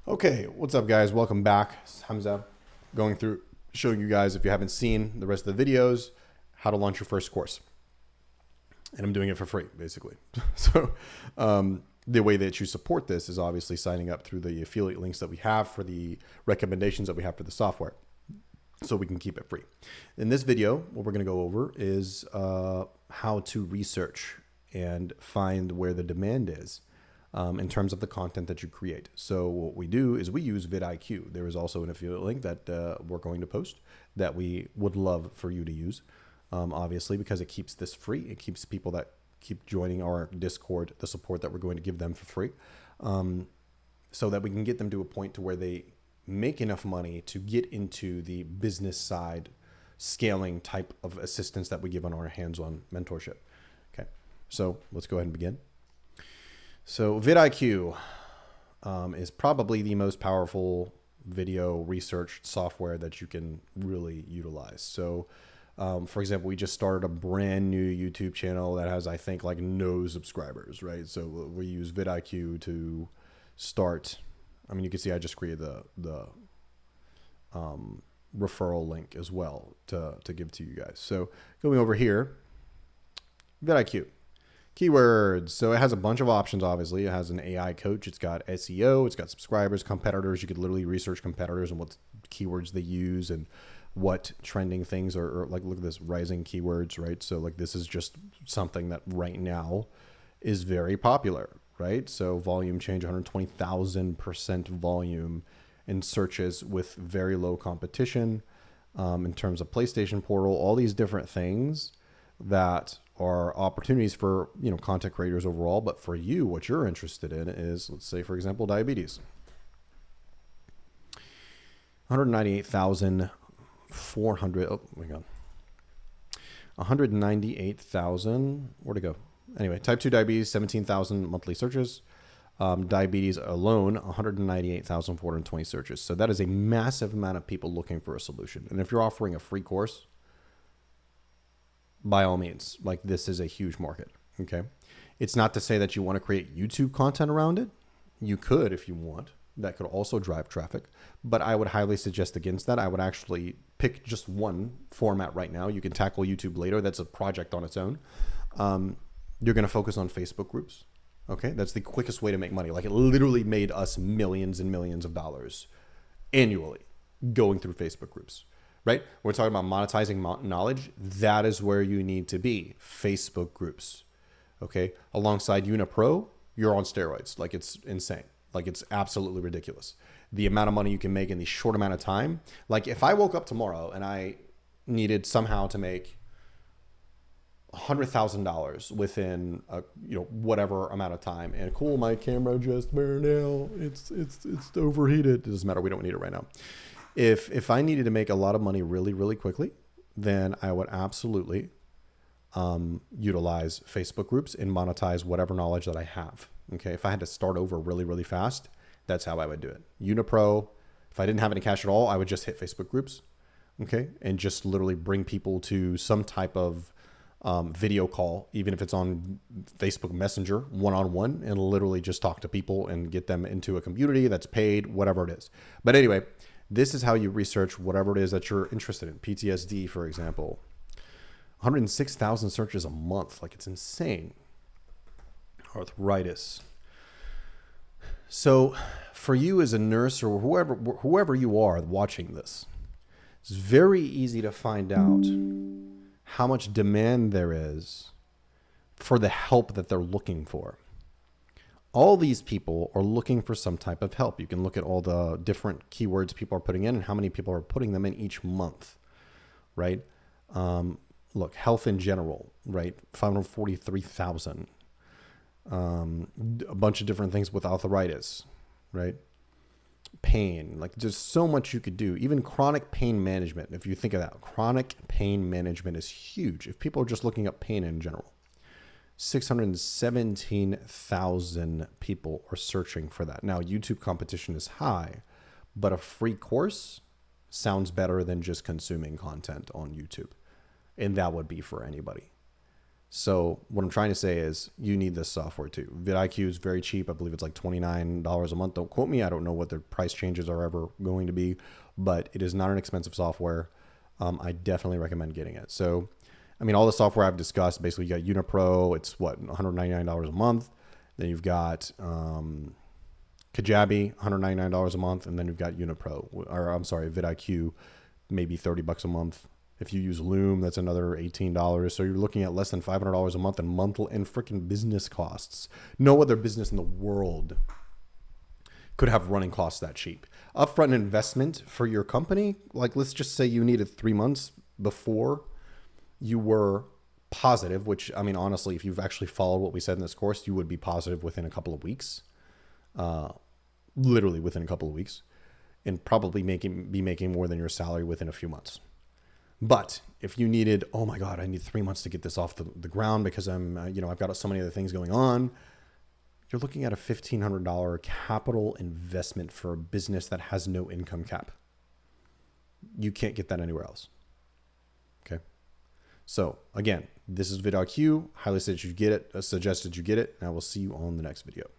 Okay, what's up guys? Welcome back. It's Hamza going through showing you guys, if you haven't seen the rest of the videos, how to launch your first course. And I'm doing it for free, basically. So the way that you support this is obviously signing up through the affiliate links that we have for the recommendations that we have for the software, so we can keep it free. In this video, what we're going to go over is how to research and find where the demand is in terms of the content that you create. So what we do is we use vidIQ. There is also an affiliate link that we're going to post that we would love for you to use, obviously, because it keeps this free. It keeps people that keep joining our Discord, the support that we're going to give them for free, so that we can get them to a point to where they make enough money to get into the business side scaling type of assistance that we give on our hands-on mentorship. Okay, so let's go ahead and begin. So vidIQ is probably the most powerful video research software that you can really utilize. So for example, we just started a brand new YouTube channel that has, I think, like no subscribers, right? So we use vidIQ to start. I mean, you can see I just created the referral link as well to give to you guys. So going over here, vidIQ. Keywords. So it has a bunch of options, obviously. It has an AI coach. It's got SEO. It's got subscribers, competitors. You could literally research competitors and what keywords they use and what trending things are, or like, look at this, rising keywords, right? So like this is just something that right now is very popular, right? So volume change, 120,000% volume in searches with very low competition in terms of PlayStation Portal, all these different things that are opportunities for, you know, content creators overall. But for you, what you're interested in is, let's say, for example, diabetes. 198,400. Oh my God. 198,000. Where'd it go? Anyway, type 2 diabetes, 17,000 monthly searches. Diabetes alone, 198,420 searches. So that is a massive amount of people looking for a solution. And if you're offering a free course, by all means, like, this is a huge market. Okay. It's not to say that you want to create YouTube content around it. You could, if you want. That could also drive traffic, but I would highly suggest against that. I would actually pick just one format right now. You can tackle YouTube later. That's a project on its own. You're going to focus on Facebook groups. Okay. That's the quickest way to make money. Like, it literally made us millions and millions of dollars annually going through Facebook groups. Right? We're talking about monetizing knowledge. That is where you need to be. Facebook groups. Okay. Alongside UniPro, you're on steroids. Like, it's insane. Like, it's absolutely ridiculous. The amount of money you can make in the short amount of time. Like, if I woke up tomorrow and I needed somehow to make $100,000 within a, whatever amount of time, and cool, my camera just burned out. It's overheated. It doesn't matter. We don't need it right now. If I needed to make a lot of money really, really quickly, then I would absolutely utilize Facebook groups and monetize whatever knowledge that I have. Okay. If I had to start over really, really fast, that's how I would do it. UniPro, if I didn't have any cash at all, I would just hit Facebook groups. Okay. And just literally bring people to some type of video call, even if it's on Facebook Messenger, one-on-one, and literally just talk to people and get them into a community that's paid, whatever it is. But anyway, this is how you research whatever it is that you're interested in. PTSD, for example, 106,000 searches a month. Like, it's insane. Arthritis. So for you as a nurse or whoever you are watching this, it's very easy to find out how much demand there is for the help that they're looking for. All these people are looking for some type of help. You can look at all the different keywords people are putting in and how many people are putting them in each month, right? Look, health in general, right? 543,000. A bunch of different things with arthritis, right? Pain, like, there's so much you could do. Even chronic pain management. If you think of that, chronic pain management is huge. If people are just looking up pain in general, 617,000 people are searching for that. Now, YouTube competition is high, but a free course sounds better than just consuming content on YouTube. And that would be for anybody. So what I'm trying to say is you need this software too. vidIQ is very cheap. I believe it's like $29 a month. Don't quote me. I don't know what the price changes are ever going to be, but it is not an expensive software. I definitely recommend getting it. So, I mean, all the software I've discussed, basically you got Unipro. It's what, $199 a month. Then you've got Kajabi, $199 a month. And then you've got Unipro, or I'm sorry, vidIQ, maybe $30 a month. If you use Loom, that's another $18. So you're looking at less than $500 a month in monthly and freaking business costs. No other business in the world could have running costs that cheap. Upfront investment for your company, like let's just say you needed 3 months before you were positive, which I mean, honestly, if you've actually followed what we said in this course, you would be positive within a couple of weeks, literally within a couple of weeks, and probably be making more than your salary within a few months. But if you needed, oh my God, I need 3 months to get this off the ground because I've got so many other things going on. You're looking at a $1,500 capital investment for a business that has no income cap. You can't get that anywhere else. Okay. So again, this is vidIQ. Highly suggested you get it. And I will see you on the next video.